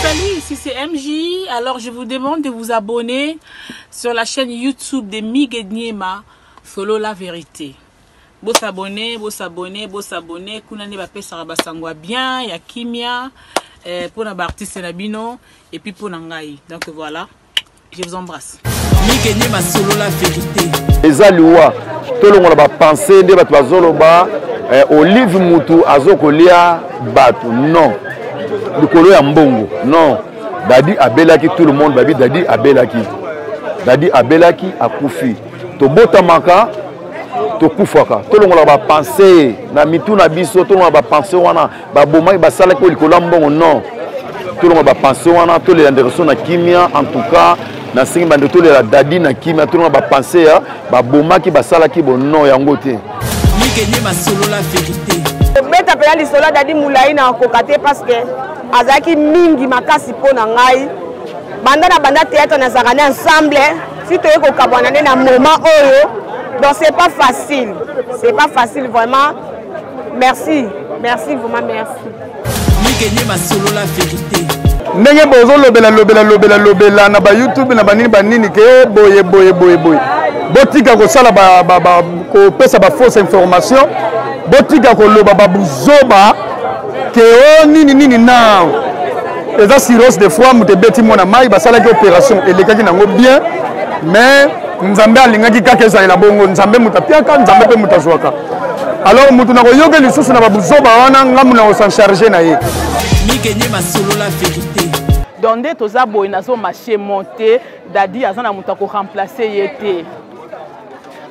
Salut, ici c'est MJ. Alors je vous demande de vous abonner sur la chaîne YouTube de Mig Niema, Solo la vérité. Beau s'abonner. Kuna ne bape saraba sangwa bien, ya kimia, pour na artiste nabino et puis pour nangai. Donc voilà, je vous embrasse. Mig Niema Solo la vérité. Ezaliwa, tout le monde va penser de battre bazoloba, Olive Mutu azokolia batu non. Le colo ya mbongo non. Dadi abelaki tout le monde babi dadi abelaki. Dadi abelaki akufi. To bota maka to kufaka. Tout le monde va penser na mitu na biso, tout le monde va penser wana ba bomai ba sala ko likolo mbongo non. Tout le monde va penser wana to les indirections na kimia en tout cas na singi bande to la dadi na kimia tout le monde va penser ya ba bomaki ba sala ki bon non yango te. Mig Niema Solo la vérité. Beta pela li solo dadi moulai na kokate parce que azaki mingi makasi pona ngai banda na banda théâtre na zakane ensemble si tu es kokabwana na moment oyo donc c'est pas facile vraiment merci vraiment merci Mig Niema Solo la vérité. Ndenge bozo lobela na ba YouTube na banini ke boye botika ko sala ko pesa ba fausse information botika ko loba ba buzoba ke o nini na eza cirrhose de foie muté beti mona mai basala ki opération elekaki nango bien mais nzambe alingaki kaka eza na bongo nzambe mutapiaka nzambe pe mutazwaka alors mutu na koyoka lisusu na ba buzoba wana ngamu na s'en charger na ye. Mig Niema Solo la vérité. Donde toza boy nazo marché monter dadi azana mutu ko remplacer yete.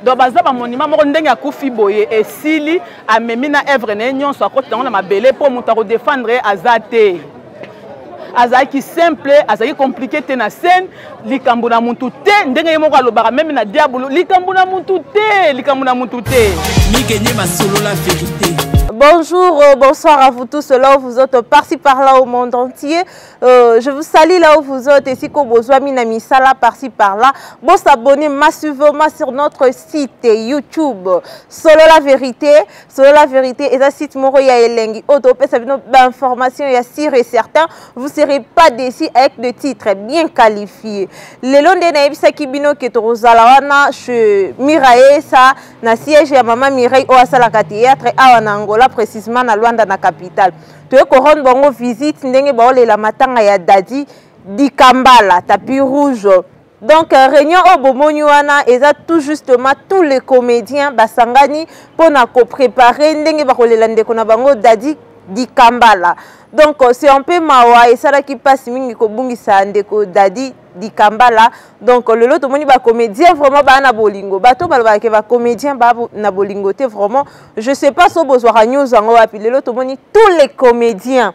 Donc baza ba monument moko ndenge akufi boye esili amemi na œuvre na nyonso akota na mabele po mutu ko défendre azate. Azaki simple, azaki compliqué te na scène, likambo na mutu te ndenge moko alobaka même na diabolo likambo na mutu te. Mig Niema Solo la vérité. Bonjour, bonsoir à vous tous là où vous êtes par-ci par-là au monde entier. Je vous salue là où vous êtes ici comme Bozwami Namisala par-ci par-là. Bon s'abonner massivement sur notre site YouTube Solo la vérité et ça site moro ya elengi auto pesa bino d'informations ya sûr et certain vous serez pas déçus avec des titres bien qualifiés. Le long de naibisa kibino ke tozala wana chez Mirae ça na siège ya maman Mireille o asala ka théâtre awa na Angola précisément na Luanda na capitale. Tu es couronne bongo visite ndenge baole la matanga ya dadi di Kambala tapis rouge. Donc réunion au bomoni wana eza tout justement tous les comédiens basangani pona ko préparer ndenge bakolela ndeko na bango dadi di Kambala. Donc c'est un peu mawa et ça là qui passe mingi ko bungisa ndeko dadi di Kambala. Donc le lot moni ba comédien vraiment ba na bolingo bato ba ke ba comédien ba na bolingo te vraiment je sais pas so bozwa news ngo wapi le lot moni tous les comédiens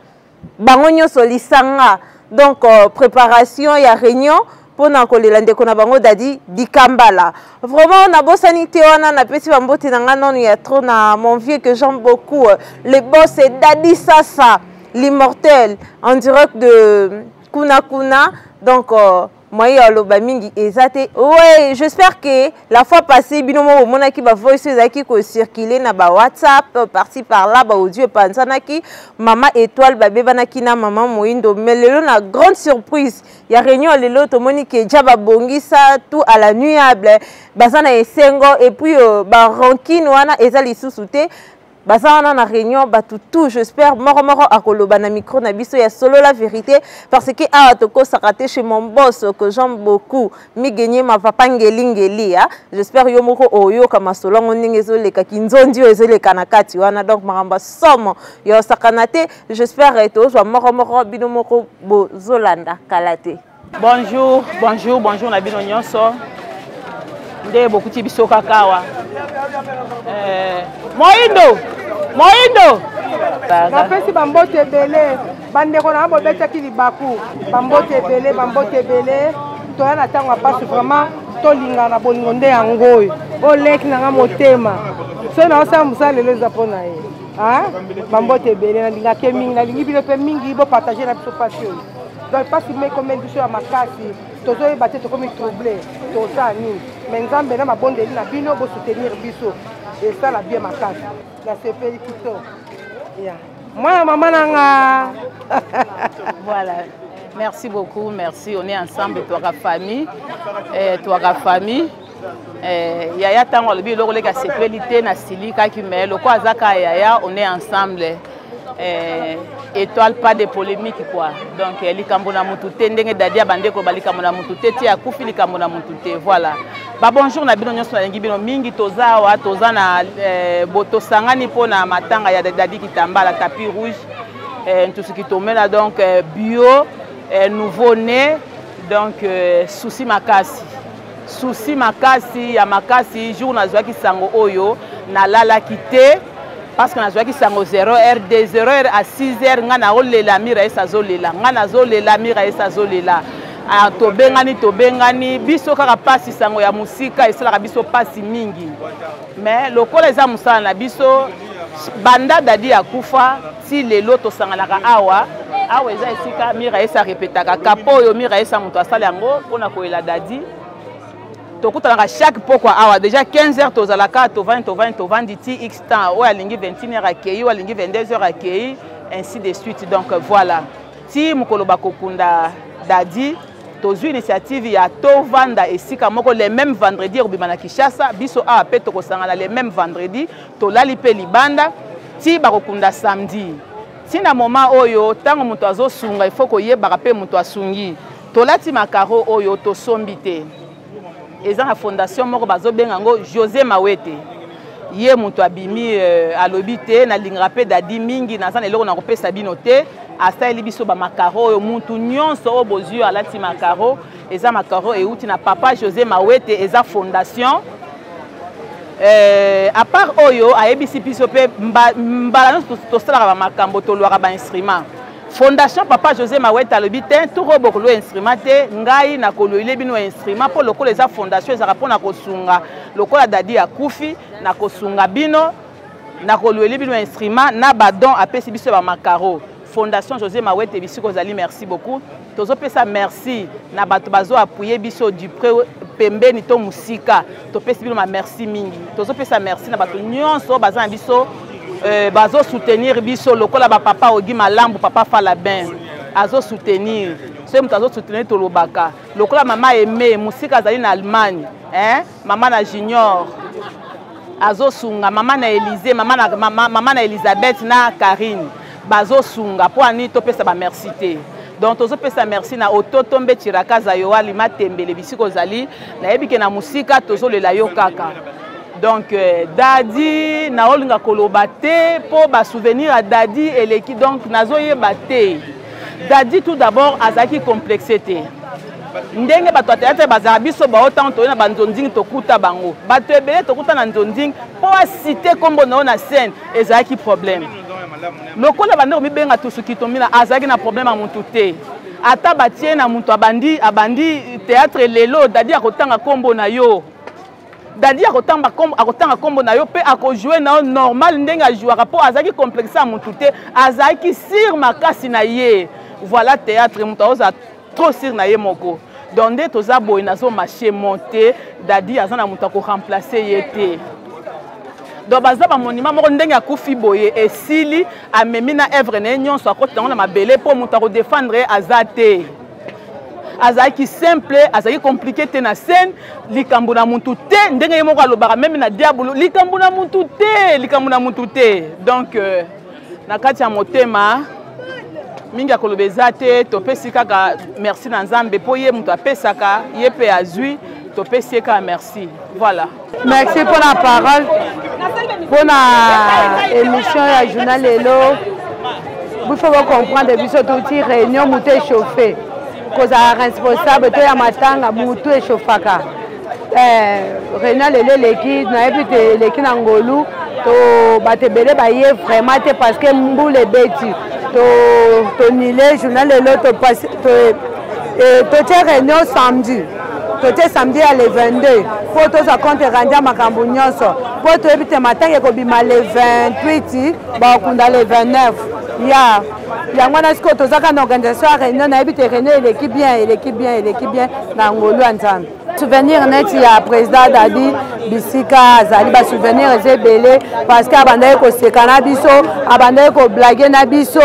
bango nyoso lisanga. Donc préparation ya réunion pona ko lela ndeko na bango dadi di Kambala. Vraiment na bosani te wana na pesi ba mbote na ngano ya trop na mon vieux que j'aime beaucoup le boss c'est Dadi Sasa l'immortel en direct de Kuna. Donc moi yaloba mingi ezate ouais j'espère que la fois passée binomo mona ki ba voice ezaki ko circuler na ba WhatsApp parti par là ba audio pansana ki mama étoile ba bebana ki na maman Moindo mais lelo na grande surprise ya réunion lelo to moni ke jaba bongisa tout à la nuable bazana esengo et puis ba rankine wana ezali susute Bazana na réunion tout j'espère moro akoloba na micro na biso ya Solo la vérité parce que toko saraté chez mon boss que j'aime beaucoup Mig Niema papa ngeli j'espère yo moko oyo kama solo ngoninge zo leka kinzondi zo leka na kati wana donc maramba somo yo sakanate j'espère to zo moro bino moko bozolanda kalate. Bonjour na bino nyonso nde bokuti biso kakawa Moindo napesi bambote ebele bandeko na bobetaki libaku bambote ebele toya na ntango apasi vraiment tolinga na bolingo nde yango oyo oleki nanga motema so naosala mosala lelo eza mpo na ye bambote ebele nalingaki mingi nalingi bino mpe mingi bopartage na biso pasi oyo donc pasi mekomeli biso ya makasi tozoyeba te tokomi trouble tosala nini mais nzambe na mabondeli na bino bosoutenir biso esala bien makasi na sepeli kito mwana mama nanga voilà Merci beaucoup, merci. On est ensemble, toi la famille. Toi famille. Yaya tango le bilo le ka sécurité na silika ki me le quoi zaka yaya on est ensemble. Étoile pas de polémique quoi. Donc likambo na mutute ndenge dadia bande ko balikambo na mutute ti akufi likambo na mutute voilà. Ba bonjour na bino nyonso na ngi bino mingi toza wa toza na boto sangani pona matanga ya dadi kitambala tapis rouge. Tout ce qui tombe là donc bio nouveau né donc souci makasi. Souci makasi ya makasi jour na zwa ki sango oyo na lala kité parce que na zwa ki sango 0h de 0h à 6h nga na olela mira esa zolela nga na zolela mira esa zolela a tobengani biso kaka pasi sango ya musika esala biso pasi mingi mais lokola eza musala na biso banda dadi ya kufa ti lelo to sanganaka awa eza esika mira esa répétaka kapo oyo mira esa muto asala yango pona koela dadi tokutana chaque pokwa awa déjà 15h tozalaka to 20 diti x temps o alingi 21h accueilli o alingi 22h accueilli ainsi de suite donc voilà ti mukolo bakokunda dadi tozu initiative ya tovanda esika moko les mêmes vendredi obima na Kinshasa biso awa pe tokosangana les mêmes vendredi tolali pe libanda ti bakokunda samedi ti na moment oyo tango muto azosunga il faut koyebaka pe muto asungi tolati makaro oyo tosombi te eza na fondation moko bazobenga ngo José Mawete ye muto abimi alobi te na lingra pe dadi mingi na sana eloko na kopesa bino te asali biso ba makaro oyo mutu nyonso o bozio alati makaro eza makaro euti na papa José Mawete eza fondation à part oyo ayebisi biso pe mbala tosalaka ba makambo tolwaka ba instrument Fondation Papa José Mawete alobi te toko bokolo instrument te ngai na koloile bino instrument po lokola eza fondation ezaka pona kosunga lokola dadi ya kufi na kosunga bino na koloile bino instrument na badon apesi biso ba makaro Fondation José Mawete bisiko zali merci beaucoup tozo pesa merci na bato bazo appuyer biso du près pembeni to musika to pesi bino ma merci mingi tozo pesa merci na bato nyonso bazana biso bazo soutenir biso lokola ba papa Ogi Malambu papa Falabin azo soutenir c'est muto azo soutenir tolobaka lokola mama Aimé musika zali na Allemagne mama na Junior azo sunga mama na Élysée mama na Elisabeth na Karine bazo sunga po ani to pesa ba merci te donc tozo pesa merci na ototombe tiraka za yo ali matembele bisiko zali na yebike na musika tozo lela yo kaka. Donc dadi na olinga koloba te po ba souvenir à dadi eleki donc nazoye baté dadi tout d'abord azaki complexité ndenge bato atete bazara biso ba autant to na banzonding to kuta bango bato ebele to kuta na nzonding po citer kombo na scène ezaki problème lokola bando mibenga tusuki tomina azaki na problème a mutu te ata batie na mutu abandi théâtre lelo dadi akotanga kombo na yo dadi akotanga kombo na yo pe akojouer na normal ndenge ajouaka po azaki complexe a mutu te azaki sir makasi na ye voilà théâtre mutu oza trop sir na ye moko donc nde toza boye nazo marché monter dadi azana mutu ko remplacer ye te donc baza ba monument moko ndenge akufi boye esili amemi na œuvre na nyonso akotanga na mabele po mutu ko défendre azate azaki simple azaki compliqué te na scène likambo na mutu te ndenge moko alobaka même na diabolo likambo na mutu te donc na kati ya motema mingi akolobeza te topesi kaka merci na Nzambe po ye mutu apesaka ye pe azwi topesi kaka merci voilà merci pour la parole pour la émission ya journal lelo vous faut comprendre biso tout réunion mutu échauffé cause responsable to ya matanga mutu échauffaka réunion lelo leki na ebite leki na ngolu to batebele baye vraiment te parce que mbule beti to nile journal lelo to passe to te réunion samedi to te samedi à le 22 pour to sa compte rendre makambo nyonso pour to ebite matanga ko bima le 28 ba kunda le 29 ya yango na siko to zaka na organisation réunion na ebite réunion l'équipe bien na ngolu Nzambe souvenir neti ya président Dadi bisika azali ba souvenir ezebele parce que abandaki koseka na biso abandaki koblage na biso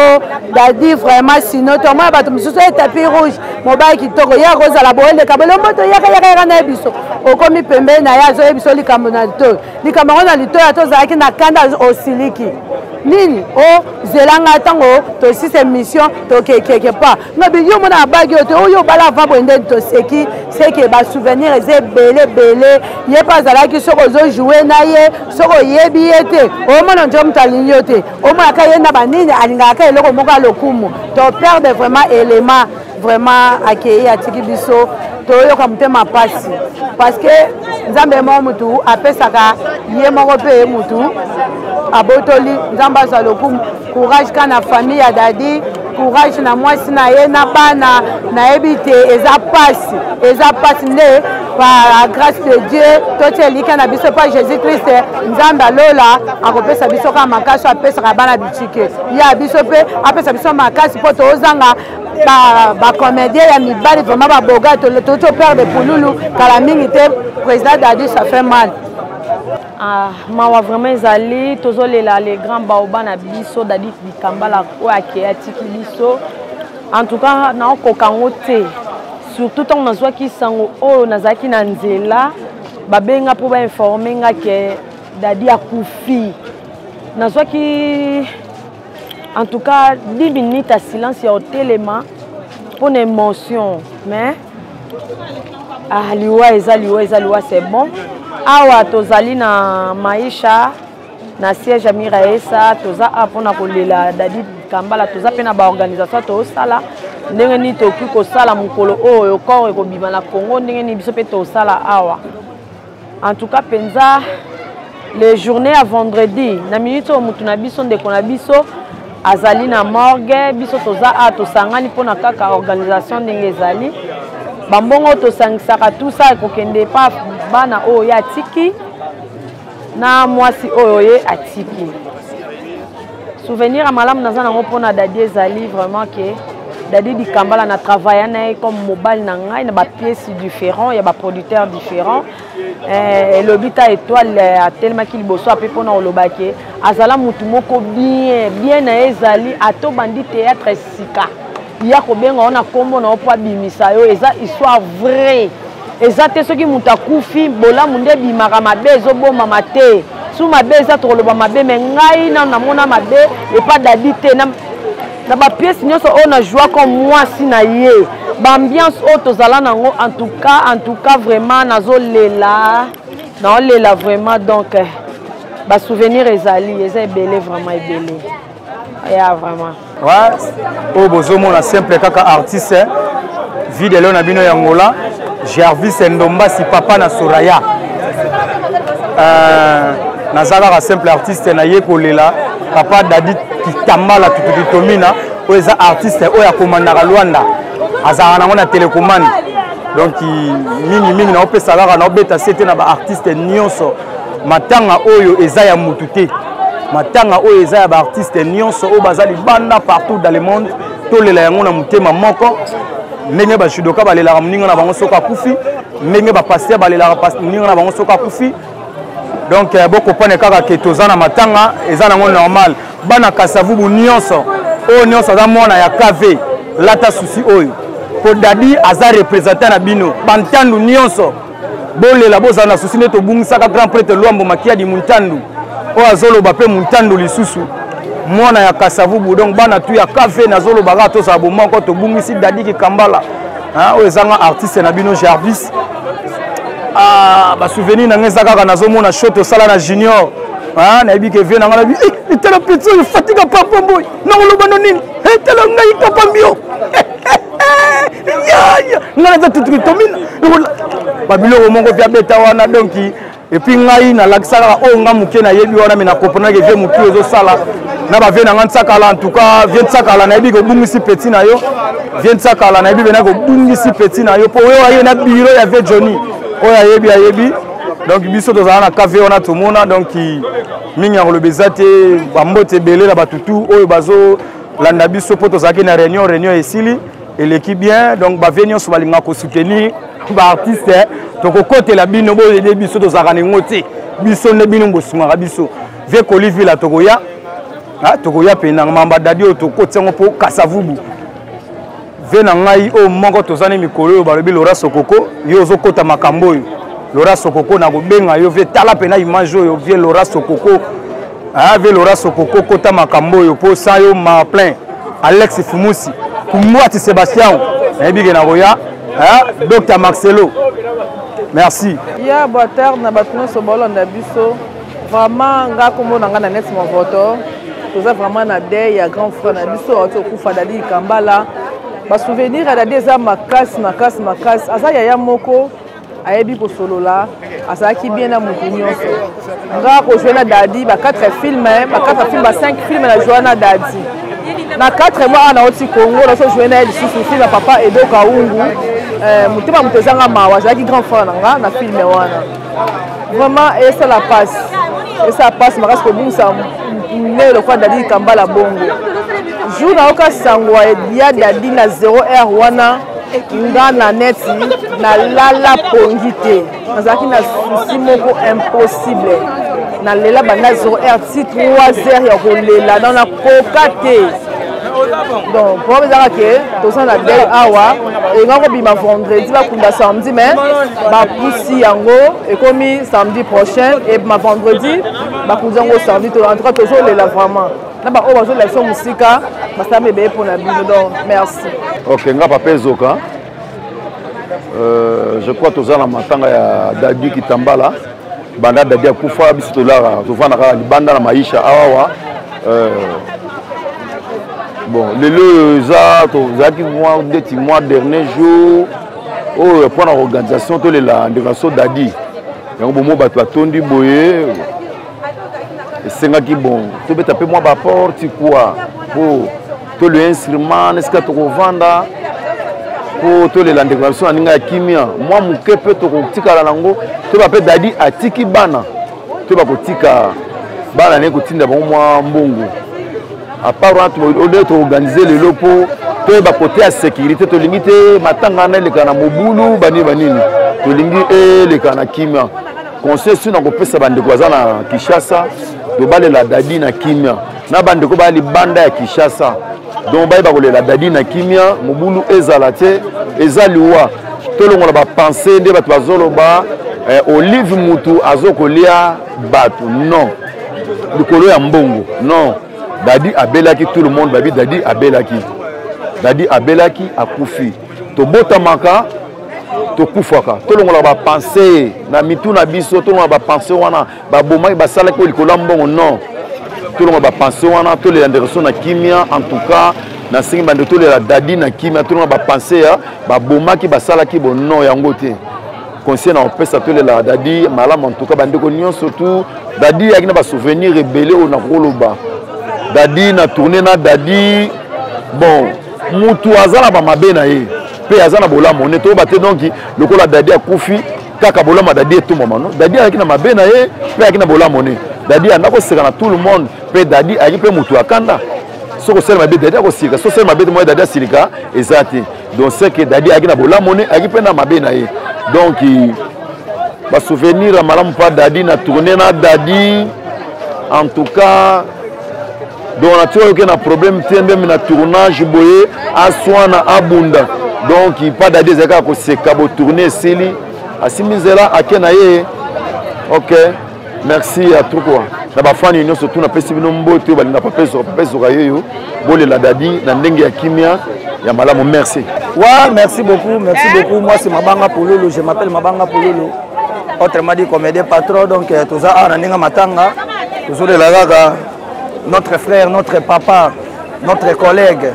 Dadi vraiment sinon to moi bato misusu tapis rouge mobile kitoko ya kozala boeleka bolo moto yaka na biso okomi pembeni na ya zo biso likambo na lito likambo na lito ya tozalaki na kanda osiliki nini o zelanga tango to si c'est mission to quelque part no bi yo mona bagi to yo bala va bonde to seki c'est que ba souvenir ezebele ye pas zalaki soko zo jouer na ye soko yebi ete o mona njom talinyo te o mona ka ye na banini alinga ka eloko moko lokumu to perdre vraiment élément vraiment accueillir atiki biso to yo ka mutema pasi parce que nzambe mo mutu apesaka ye moko pe mutu abotoli nzambe za lokumu courage kana famille ya Dadi courage na mwasi na ye na bana na ebite eza passe ne par la grâce de Dieu totelika na biso pa Jésus Christ nzambe alola akopesa biso ka makasi apesa bana bitike ya biso pe apesa biso makasi po tozanga ba comédien ya mibali vraiment ba boga to perdre pululu kala mingi te président Dadi ça fait mal. Mawa vraiment ezali tozolela les grands baoba na biso Dadi Bikambala o akeya tiki biso en tout cas na okokango te surtout tant nazwa ki sango o nazaki na nzela babenga po ba informer nga ke Dadi akufi nazwa ki en tout cas 10 minutes à silence ya otelema pour une émotion mais liwa c'est bon. Awa tozali na maisha na siège Miraesa toza apona kolela Dadi Bikambala toza pe na ba organisation to sala ndenge ni to ku ko sala mukolo oyo corps ko bima na Congo ndenge ni biso pe to sala awa en tout cas penza les journées à vendredi na minute o mutu na biso ndeko na biso azali na morgue biso toza a to sangani pona kaka organisation ndenge ezali bambongo to sangisaka tout ça ko kende pa bana oyo ya tiki na mwasi oyo ye atiki souvenir amalam nazana ngopona Dadi ezali vraiment que Dadi Bikambala na travailler na comme mobile na ngai na ba pièces différents ya ba producteurs différents et le bita étoile a tellement qu'il bosso a pepona olobake azala mutu moko bien na ezali ato bandi théâtre sika ya ko benga ona kombo na opo bimisa yo eza histoire vraie eza te soki mutu akufi bola munde bimaka mabe ezoboma mate su mabe eza tokoloba mabe me ngai na namona mabe et pas Dadi te na ba pièce nyonso on a joué comme moi si na ye ba ambiance o tozala nango en tout cas vraiment nazolela vraiment donc ba souvenir ezali eza ebele vraiment ebele ya vraiment ouais o bozomo na simple kaka artiste vide leo na bino ya ngola Gervis Ndomba si papa na Soraya nazala simple artiste na ye kolela papa Dadi Bikambala tutukitomina oyo eza artiste oyo akomandaka Luanda azalaka nango na télécommande donc mingi na opesa kaka na obeta sete na ba artiste nyonso matanga oyo eza ya mutu te matanga oyo eza ya ba artiste nyonso oyo baza libanda partout dans le monde tolela yango na mutema moko ndenge ba judoka balelaka moninga na bango soka kufi ndenge ba pasteur balelaka moninga na bango soka kufi donc bokopane kaka ke toza na matanga eza nango normal bana kasavubu nyonso oyo nyonso aza mwana ya KV lata susi oyo po Dadi aza représentant na bino bantandu nyonso bolela bozala na susi nde tobungisaka grand prêtre Luambo Makiadi Muntandu oyo azoloba pe Muntandu lisusu mwana ya kasavubu donc bana tu ya KV nazoloba kaka tozala bomoko tobungisi Dadi Bikambala oyo ezanga artiste na bino Gervis ba souvenir na ngeza kaka nazomona show tosala na Junior nayebi ke vie nanga nabi etala petit oyo fatiga papa boy nakoloba no nini etala ngai papa mbio ngana za tutukitomina babiloko moko via beta wana donc et puis ngai nalakisaka oyo nga moke nayebi wana me nakomprenake vie motu ezosala na bavie nanga ntsakala en tout cas vie ntsakala nayebi kobungisi petit na yo vie ntsakala nayebi bena kobungisi petit na yo mpo oyo aye na biro ya vie Johnny oyo ayebi donc biso tozala na KV wana tomona donc mingi ya koloba eza te bambote ebele na batutu oyo bazolanda biso mpo tozalaki na réunion esili eleki bien donc bavie nyonso balingaka kosoutenir baartiste tokokotela bino boyede biso tozalaka ningo te biso nde bino bosungaka biso vie kolivila tokoya tokoya mpenanga mamba dadi oyo tokotiango mpo kasavubu vie na ngai oyo moko tozani mikolo oyo balobi Laura Sokoko yo ozokota makambo oyo Laura Sokoko nakobenga yo vie tala pena image oyo vie Laura Sokoko vie Laura Sokoko kota makambo oyo mpo sa yo ma plein Alex Fumusi Kumwati Sébastien ebike nakoya Dr Marcelo merci ya boater na bato nyonso baolanda biso vraiment nga kombo na nga na net mon voto toza vraiment na deuil ya grand frère na biso auti okufa Dadi Kambala basouvenir ya Dadi eza makasi makasi makasi aza yaya moko ayebi kosolola azalaki bien na motu nyonso nga kozwe na Dadi ba 4 film ba 5 film na joie na Dadi na 4 mois ana oti Congo na so jouer na lisusu film ya papa Edo Kaungu mutema moto ezanga mawa azalaki grand frère na nga na film wana vraiment esala passe makasi kobungisa ne lokwa Dadi Kambala bongo jour nayoka sango ya Dadi na 0h wana nga na neti na lala pongi te nazalaki na susi moko impossible na lela banda 0h ti 3h ya kolela na nakoka te donc problème ezaka ke toza na deuil awa enga kobima vendredi bakunda samedi mais bapusi yango ekomi samedi prochain et ma vendredi bakundi yango samedi en tout cas tozolela vraiment na baoyo bazolela biso mosika basala ebeye mpona bino donc merci ok nga papa ezoka je crois toza na matanga ya Dadi Kitambala banda Dadi akufa biso tolaka tovandaka libanda na maisha awawa bon lelo eza tozalaki ndeti mois dernier jour oyo mpona organisation tolela ndekaso Dadi yango bomo bato batondi boye esengaki bon tobeta mpe mwa baporte kua mpo tole instrument esika tokovanda mpo tolela ndeko na biso na ninga ya kimia mwa moke mpe tokotikala nango toyeba mpe Dadi atiki bana toyeba kotika bana naye kotinda bango mwa mbongo apart wana tolingi toorganize lelo mpo toyeba kote ya sécurité tolingi te matanga wana eleka na mobulu banini tolingi eleka na kimia conseil su na kopesa bandeko baza na Kinshasa tobalela Dadi na kimia na bandeko baya libanda ya Kinshasa donc bayeba kolela Dadi na kimia mobulu ezala te eza liwa tolongola bapense nde bato bazoloba Olive mutu azokolia bato non likolo ya mbongo non Dadi abelaki tout le monde babi Dadi abelaki akufi tobotamaka tokufaka tolongola bapense na mitu na biso tolongola bapense wana babomaki basalaki ko likolo ya mbongo non tolongola bapense wana tolela ndeko na kimia en tout cas na singi bande tolela Dadi na kimia tolongola bapense ya babomaki basalaki bono yango te conseil na opesa tolela Dadi malamu en tout cas bandeko nyonso tout Dadi yaki na ba souvenir rebelle o na koloba Dadi na tourner na Dadi bon mutu azala ba mabe na ye pe azana bola moné to baté donc lokola Dadi akufi kaka bola ma Dadi etumba mano Dadi yaki na mabe na ye pe yaki na bola moné Dadi andako seka na tout le monde pe Dadi yaki pe mutu akanda soko sel mabe Dadi akosika so sel mabe mo Dadi asilika ezati donc c'est que Dadi yaki na bola moné yaki pe na mabe na ye donc ba souvenir malamu pa Dadi na tourner na Dadi en tout cas donc on a eu un problème même na tournage boye aswana abunda donc il pas Dadi zaka ko seka bo tourner sili asimizela akena ye ok merci à tout quoi na ba fani nyonso tuna pesi bino mbote balinga papeso kayeyo bolela Dadi na ndenge ya kimia ya malamu merci merci beaucoup moi c'est Mabanga Pololo je m'appelle Mabanga Pololo autrement dit comédien patron donc toza na ninga matanga tozolela kaka notre frère, notre papa, notre collègue,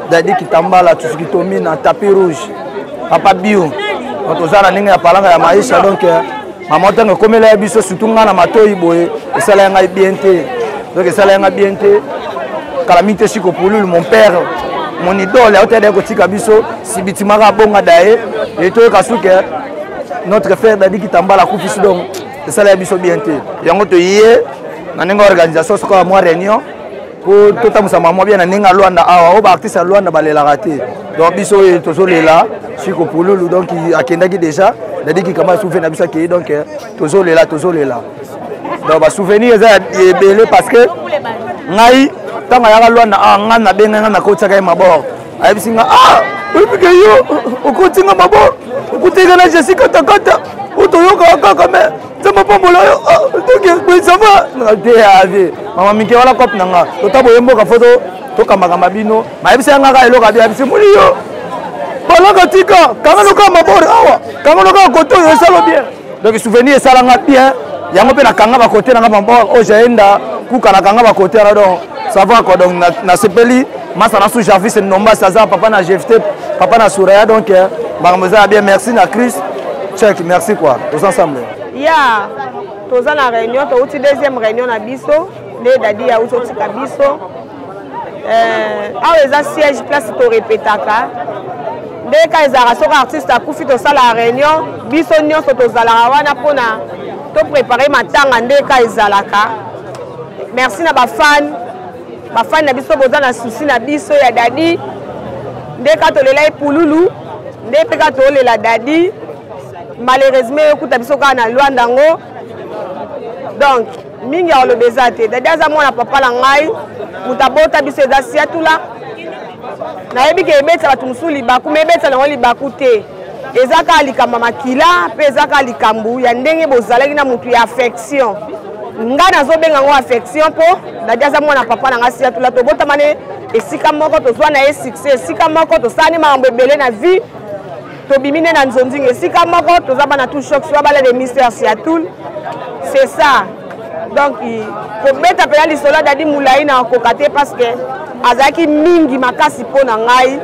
Dadi Kitambala, tout ce qui tombe en tapis rouge, papa Bio, notre zara n'inga parlant à maïcha donc maman tant que comme les biso surtout na matoi boye, et ça l'a bienté, donc ça l'a bienté, calamité chiko Polulu mon père, mon idole, à hauteur de Kotika biso, si bitimara bonga dae, et tout kasuke, notre frère Dadi Kitambala kufisi donc, et ça l'a biso bienté, yango to yé. Na ninga organisation soko moi réunion pour tout ça moi bien na ninga Luanda awa o artiste Luanda balela raté donc biso tozolela chiko Polulu donc akendaki déjà Dadi Kikamba souvenir na biso ki donc tozolela. Donc ba souvenir eza ebele parce que ngai tanga yaka lwana nga na benga na kotsaka mabor. Ayibisinga Oubike yo, okotinga mabor, okoteka na Jessica Takata, otoyoka kaka me, sama pambola yo, donc ça va. Ave, mama mike wala cop nanga, totabo yemboka photo, tokamaka mabino, mayebisa ngaka eloka bia bisi muli yo. Balaka tika, kanga loka mabor awa, kanga loka koto yo salo bien. Donc souvenir sala nga bien, yango pe na kanga ba côté nanga mabor, o jaenda, kuka na kanga ba côté na donc ça va quoi donc na sepeli. Masana sous Jarvis et Nomba Saza, papa na GFT, papa na Souraya, donc Marmosa bien merci na Chris. Check, merci quoi, tous ensemble. Ya, tous en réunion, tu deuxième réunion na biso, les dadi ya uso tika biso. Ah les siège place to répétaka. Dès que les artistes a kufi to sala réunion, biso nyonso to zala wana pona to préparer matanga ndeka ezalaka. Merci na ba fan. Ma fan na biso boza na souci na biso ya dadi ndeka tolela epululu ndeka tolela dadi malheureusement ekuta biso ka na Luanda ngo donc mingi ya olobeza te dadi aza mwana papa na ngai mutabota biso eza siatula na yebi ke ebetsa batu musu libaku me ebetsa na libaku te eza ka likamba makila pe eza ka likambu ya ndenge bozalaki na mutu ya affection nga nazobenga ngo affection po dadi aza mwana papa na ngasi atula tobotama ne esika moko tozwa na ye succès esika moko tosani makambo ebele na vie tobimine na nzonzinga esika moko toza bana tout choc soit bala de mystère siatul c'est ça donc kobeta pena lisolo dadi mulai na kokate parce que azaki mingi makasi po na ngai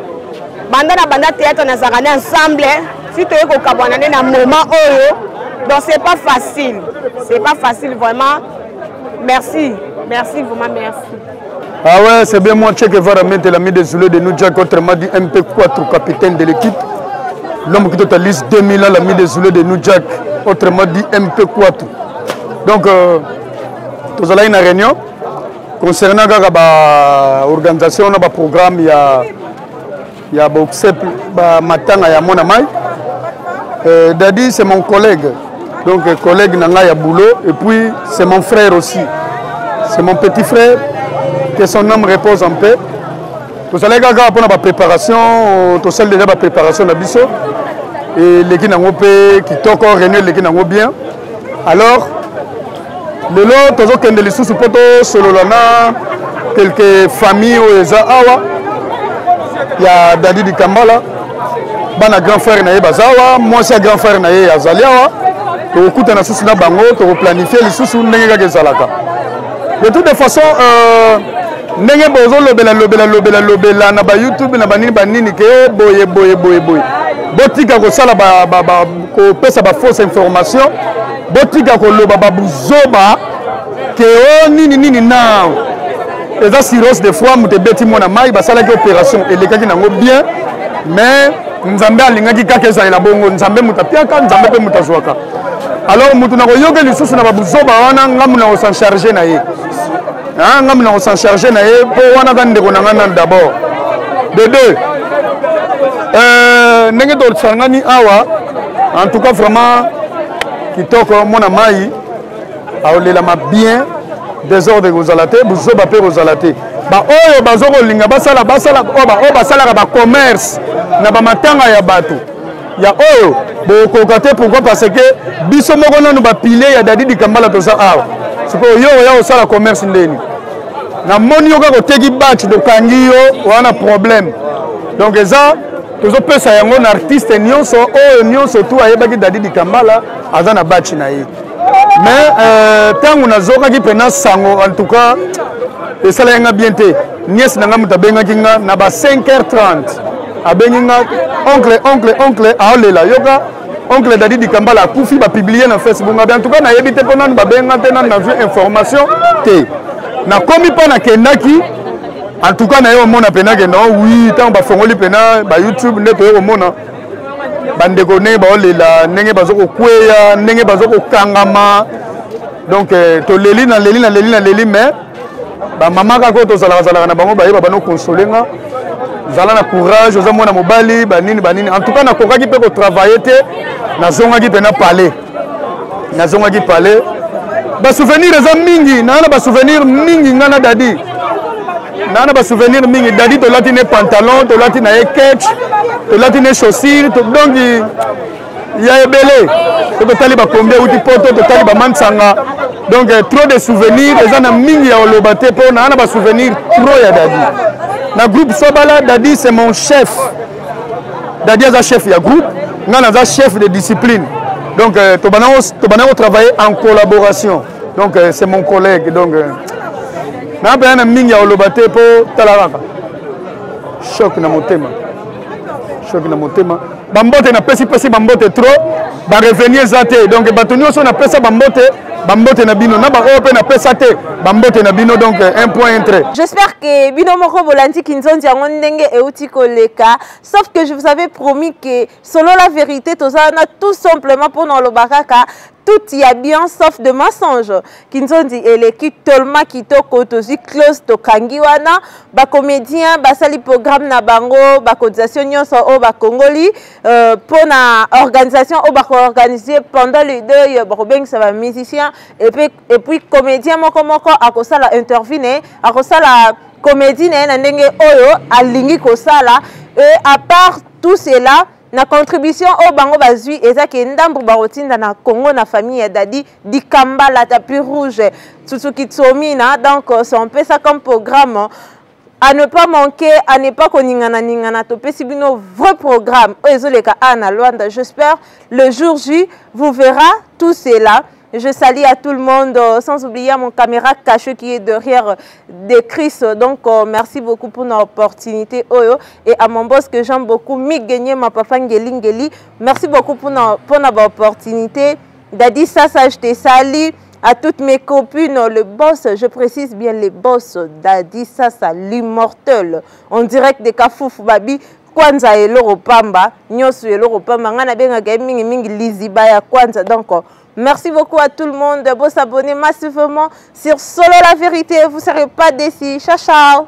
banda théâtre na zakane ensemble si toye kokabwana ne na moment oyo. Donc c'est pas facile vraiment. Merci vraiment merci. Ah ouais, c'est bien moi Cheikh va remettre l'ami désolé de nous Jack autrement dit MP4 capitaine de l'équipe. L'homme qui totalise 2000 ans l'ami désolé de nous Jack autrement dit MP4. Donc tous allons une réunion concernant la organisation na programme il y a boxep matanga ya mona mai. Dadi c'est mon collègue. Donc collègue nanga ya boulot et puis c'est mon frère aussi. C'est mon petit frère que son âme repose en paix. Tous allez gaga pour la préparation, tous allez déjà la préparation na biso et les qui n'ont pas qui toko réunir les qui n'ont bien. Alors le lot tous autres qui les sous poto solo lana quelques familles au eza awa. Il y a Dadi di Kambala, bana grand frère na ye bazawa, moi c'est grand frère na ye azaliawa. Tokuta na susu na bango to planifier les susu ndenge ga gezalaka. De toute façon ndenge bozo lobela na ba YouTube na banini ke boye. Botika ko sala ko pesa ba fausse information. Botika ko loba ba buzoba ke nini na. Eza cirrhose de foie mutebeti mona mai basala ki opération elekaki nango bien mais nzambe alingaki kaka ezala bongo nzambe mutapiaka nzambe pe mutazwaka. Alors mutu na koyoka lisusu na babuzoba wana ngamu na s'en charger na ye. Ngamu na s'en charger na ye po wana ka ndeko na ngana d'abord. De deux. Ndenge to tsangani awa en tout cas vraiment kitoko mona mai aolela ma bien désordre gozalate buzoba pe gozalate. Ba oyo bazoko linga basala o basala ba commerce na ba matanga ya bato. Ya oyo bokokate pourquoi parce que biso moko nanu ba pile ya Dadi di Kambala toza awa. Siko yo ya osala commerce ndeni. Na moni yo ka koteki batch de kangiyo wana problème. Donc eza tozo pesa yango na artiste nyonso oyo nyonso tu ayebaki Dadi di Kambala aza na batch na ye. Mais tangu nazoka ki pena sango en tout cas et ça l'a bien été nièce nanga mutabenga kinga na ba 5h30 abenga oncle aolela yoka oncle Dadi di Kambala kufi ba publier na Facebook en tout cas na yebite pona ba benga tena na vu information te na komi pa na kendaki en tout cas na yo mona pena ke non oui tant ba fongoli pena ba YouTube neto yo mona bandeko ne ba olela ndenge bazoko kweya ndenge bazoko kangama donc to leli mais ba mama ka ko to zala na bango ba yeba bano consoler nga zala na courage oza mwana mobali banini banini en tout cas nakokaki mpe kotravaille te nazongaki mpe na palais nazongaki palais basouvenir eza mingi naa na basouvenir mingi nga na dadi naa na basouvenir mingi dadi tolati ne pantalon tolati na ye ketch tolati ne chaussure donc ya ebele totali bakombi euti poto totali bamansanga donc trop de souvenirs eza na mingi ya oloba te mpo naa na basouvenir trop ya dadi na groupe Sobala dadi c'est mon chef dadi aza chef ya groupe nga naza chef de discipline donc tobana travailler en collaboration donc c'est mon collègue donc na pe na mingi ya oloba te mpo tala kaka choc na motema bambote na pesi bambote trop ba revenir eza te donc bato nyonso na pesa bambote na bino na baoyo mpe na pesa te bambote na bino donc un point entré. J'espère que bino moko bolandi kinzonzi yango ndenge euti koleka, sauf que je vous avais promis que selon la vérité tozana tout simplement pour nos lobakaka tout y a bien sauf de mensonge. Kinzondi eleki tellement kitoko tozi close to kangiwana ba comédien basali programme na bango ba cotisation nyonso o ba congoli pour na organisation o ba organiser pendant les deux ba bengisa ba musicien et puis comédien moko akosala interview akosala comédie na ndenge oyo alingi kosala et à part tout cela na contribution au bango bazui eza ke ndambu barotinda na Congo na famille ya dadi dikamba la tapis rouge Tsutsuki Tsomina donc c'est un peu ça comme programme à ne pas manquer à ne pas koningana to pesi bino vrai programme ezoleka ana Luanda. J'espère le jour J vous verra tout cela. Je salue à tout le monde, sans oublier mon caméra caché qui est derrière des Chris. Donc, merci beaucoup pour l'opportunité. Et à mon boss que j'aime beaucoup, Migegnie, ma papa Ngeli. Merci beaucoup pour l'opportunité. Dadi Sasa, je te salue. À toutes mes copines, le boss, je précise bien les boss, Dadi Sasa, l'immortel. En direct de Kafouf Babi. Kwanza eloro pamba, nyosu eloro pamba. Ngana benga gaming mingi liziba ya Kwanza. Donc, merci beaucoup à tout le monde. Vous s'abonner massivement sur Solo la vérité. Vous ne serez pas déçus. Ciao, ciao.